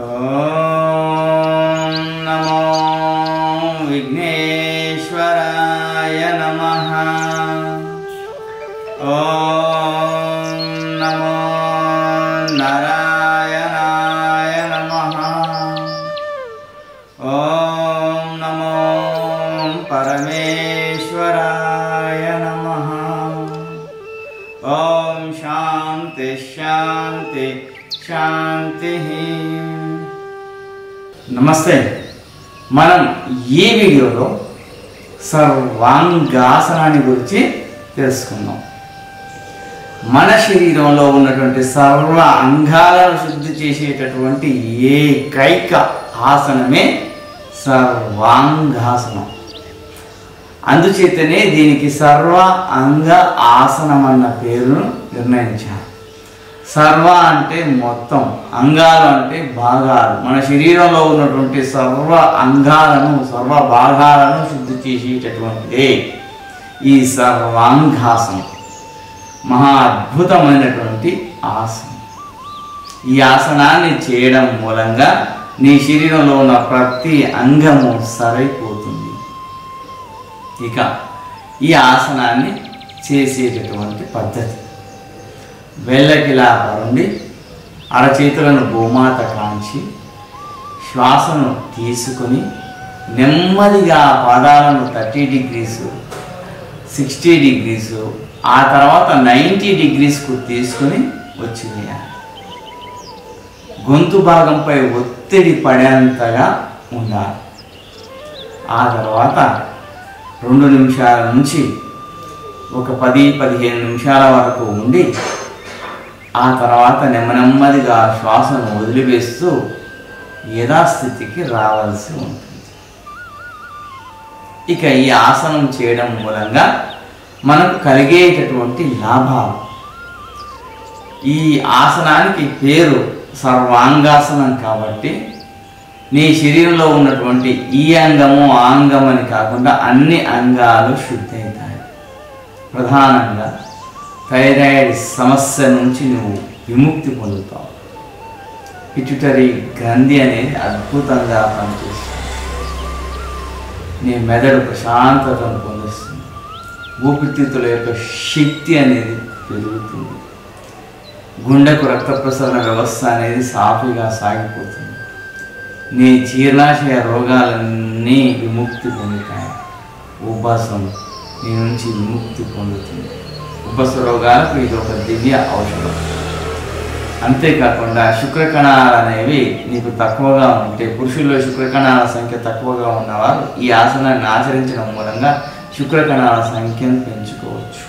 ఓం నమో విఘ్నేశ్వరాయ నమః. ఓం నమో నారాయణాయ నమః. ఓం నమో పరమేశ్వరాయ నమః. ఓం శాంతి శాంతి శాంతి. నమస్తే. మనం ఈ వీడియోలో సర్వాంగాసనాన్ని గురించి తెలుసుకుందాం. మన శరీరంలో ఉన్నటువంటి సర్వ అంగాలను శుద్ధి చేసేటటువంటి ఏకైక ఆసనమే సర్వాంగాసనం. అందుచేతనే దీనికి సర్వ అంగ ఆసనం అన్న పేరును నిర్ణయించారు. సర్వ అంటే మొత్తం, అంగాలు అంటే భాగాలు. మన శరీరంలో ఉన్నటువంటి సర్వ అంగాలను, సర్వ భాగాలను శుద్ధి చేసేటటువంటిదే ఈ సర్వాంగాసనం. మహా అద్భుతమైనటువంటి ఆసనం. ఈ ఆసనాన్ని చేయడం మూలంగా నీ శరీరంలో ఉన్న ప్రతి అంగము సరైపోతుంది. ఇక ఈ ఆసనాన్ని చేసేటటువంటి పద్ధతి: వెళ్ళకిలా పరుండి అరచేతులను భూమాత కాంచి శ్వాసను తీసుకొని నెమ్మదిగా పాదాలను 30 degrees, 60 degrees, ఆ తర్వాత 90 degreesకు తీసుకుని వచ్చి వేయాలి. గొంతు భాగంపై ఒత్తిడి పడేంతగా ఉండాలి. ఆ తర్వాత 2 నిమిషాల నుంచి ఒక 10-15 నిమిషాల వరకు ఉండి ఆ తర్వాత నెమ్మదిగా శ్వాసను వదిలివేస్తూ యథాస్థితికి రావాల్సి ఉంటుంది. ఇక ఈ ఆసనం చేయడం మూలంగా మనకు కలిగేటటువంటి లాభాలు. ఈ ఆసనానికి పేరు సర్వాంగాసనం కాబట్టి నీ శరీరంలో ఉన్నటువంటి ఈ అంగము ఆ అంగం అని కాకుండా అన్ని అంగాలు శుద్ధి అవుతాయి. ప్రధానంగా థైరాయిడ్ సమస్య నుంచి నువ్వు విముక్తి పొందుతావు. పిట్యూటరీ గ్రంథి అనేది అద్భుతంగా పనిచేస్తుంది. నీ మెదడు ప్రశాంతతను పొందిస్తుంది. ఊపిరితిత్తుల యొక్క శక్తి అనేది పెరుగుతుంది. గుండెకు రక్త ప్రసరణ వ్యవస్థ అనేది సాఫీగా సాగిపోతుంది. నీ జీర్ణాశయ రోగాలన్నీ విముక్తి పొందుతాయి. ఉబ్బసం నీ నుంచి విముక్తి పొందుతుంది. ఉబ్బస రోగాలకు ఇది ఒక దివ్య ఔషధం. అంతేకాకుండా శుక్రకణాలు అనేవి నీకు తక్కువగా ఉంటే, పురుషుల్లో శుక్రకణాల సంఖ్య తక్కువగా ఉన్నవారు ఈ ఆసనాన్ని ఆచరించడం మూలంగా శుక్రకణాల సంఖ్యను పెంచుకోవచ్చు.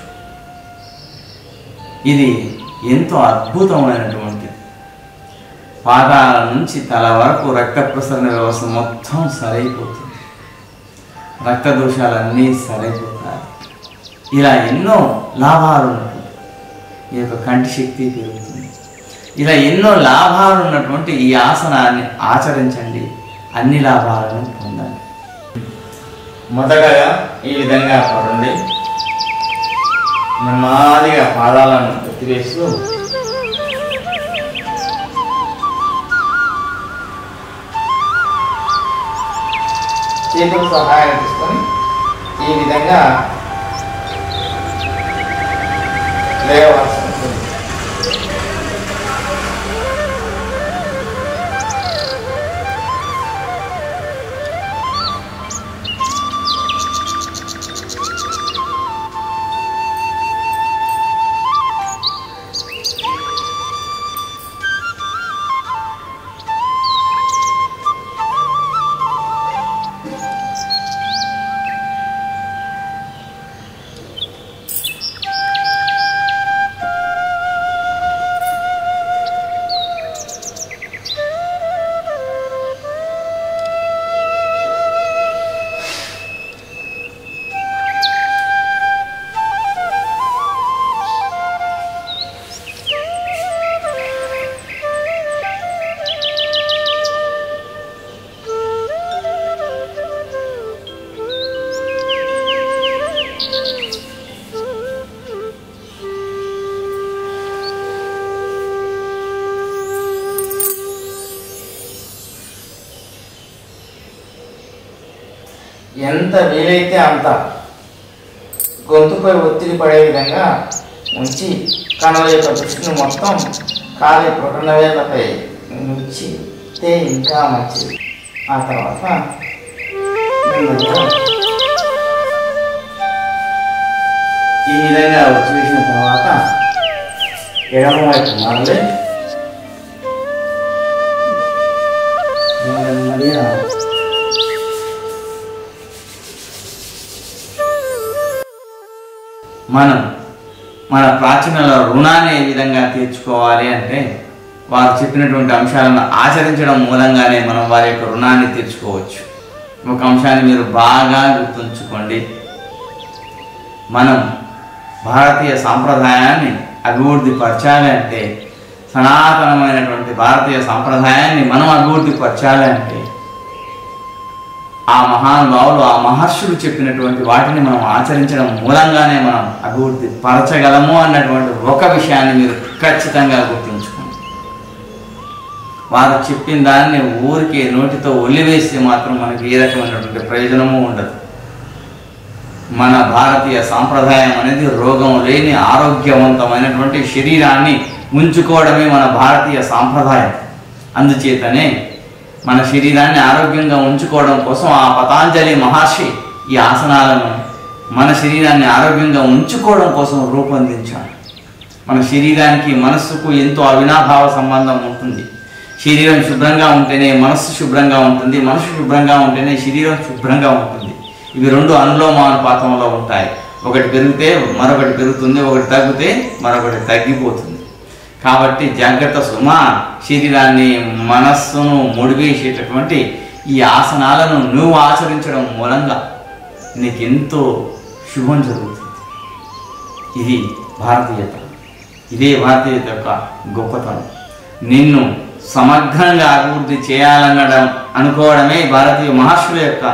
ఇది ఎంతో అద్భుతమైనటువంటిది. పాదాల నుంచి తల వరకు రక్త ప్రసరణ వ్యవస్థ మొత్తం సరైపోతుంది. రక్త దోషాలన్నీ సరైపోతాయి. ఇలా ఎన్నో లాభాలు ఉన్నటువంటి ఈ యొక్క కంటి శక్తి పెరుగుతుంది. ఇలా ఎన్నో లాభాలు ఉన్నటువంటి ఈ ఆసనాన్ని ఆచరించండి. అన్ని లాభాలను పొందండి. మొదటగా ఈ విధంగా పడండి. నెమ్మదిగా పాదాలను ఎత్తివేస్తూ చేతుల సహాయం తీసుకొని ఈ విధంగా లేవవలసి ఉంటుంది. ఎంత వీలైతే అంత గొంతుపై ఒత్తిడి పడే విధంగా ఉంచి కనుల యొక్క దృష్టిని మొత్తం కాలి బ్రొటనవేళ్లపై ఉంచితే ఇంకా మంచిది. ఆ తర్వాత ఈ విధంగా వచ్చి వేసిన తర్వాత ఎడమ వైపు మరలి మనం మన ప్రాచీనుల రుణాన్ని ఏ విధంగా తీర్చుకోవాలి అంటే వారు చెప్పినటువంటి అంశాలను ఆచరించడం మూలంగానే మనం వారి యొక్క రుణాన్ని తీర్చుకోవచ్చు. ఒక అంశాన్ని మీరు బాగా గుర్తుంచుకోండి. మనం భారతీయ సాంప్రదాయాన్ని అభివృద్ధి పరచాలి అంటే, సనాతనమైనటువంటి భారతీయ సాంప్రదాయాన్ని మనం అభివృద్ధి పరచాలి అంటే ఆ మహానుభావులు ఆ మహర్షులు చెప్పినటువంటి వాటిని మనం ఆచరించడం మూలంగానే మనం అభివృద్ధి పరచగలము అన్నటువంటి ఒక విషయాన్ని మీరు ఖచ్చితంగా గుర్తుంచుకోండి. వారు చెప్పిన దాన్ని ఊరికే నోటితో ఒలివేస్తే మాత్రం మనకి ఏ రకమైనటువంటి ప్రయోజనము ఉండదు. మన భారతీయ సాంప్రదాయం అనేది రోగం లేని ఆరోగ్యవంతమైనటువంటి శరీరాన్ని ఉంచుకోవడమే మన భారతీయ సాంప్రదాయం. అందుచేతనే మన శరీరాన్ని ఆరోగ్యంగా ఉంచుకోవడం కోసం ఆ పతాంజలి మహర్షి ఈ ఆసనాలను మన శరీరాన్ని ఆరోగ్యంగా ఉంచుకోవడం కోసం రూపొందించాడు. మన శరీరానికి మనస్సుకు ఎంతో అవినాభావ సంబంధం ఉంటుంది. శరీరం శుభ్రంగా ఉంటేనే మనస్సు శుభ్రంగా ఉంటుంది, మనసు శుభ్రంగా ఉంటేనే శరీరం శుభ్రంగా ఉంటుంది. ఇవి రెండు అనులోమానుపాతంలో ఉంటాయి. ఒకటి పెరిగితే మరొకటి పెరుగుతుంది, ఒకటి తగ్గితే మరొకటి తగ్గిపోతుంది. కాబట్టి జాగ్రత్త సుమా, శరీరాన్ని మనస్సును ముడివేసేటటువంటి ఈ ఆసనాలను నువ్వు ఆచరించడం మూలంగా నీకెంతో శుభం జరుగుతుంది. ఇది భారతీయత, ఇదే భారతీయత యొక్క గొప్పతనం. నిన్ను సమగ్రంగా అభివృద్ధి చేయాలనడం అనుకోవడమే భారతీయ మహర్షుల యొక్క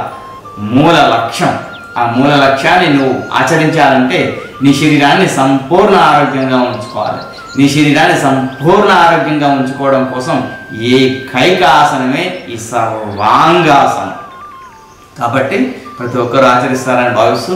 మూల లక్ష్యం. ఆ మూల లక్ష్యాన్ని నువ్వు ఆచరించాలంటే నీ శరీరాన్ని సంపూర్ణ ఆరోగ్యంగా ఉంచుకోవాలి. నీ శరీరాన్ని సంపూర్ణ ఆరోగ్యంగా ఉంచుకోవడం కోసం ఏకైక ఆసనమే ఈ సర్వాంగాసనం. కాబట్టి ప్రతి ఒక్కరూ ఆచరిస్తారని భావిస్తూ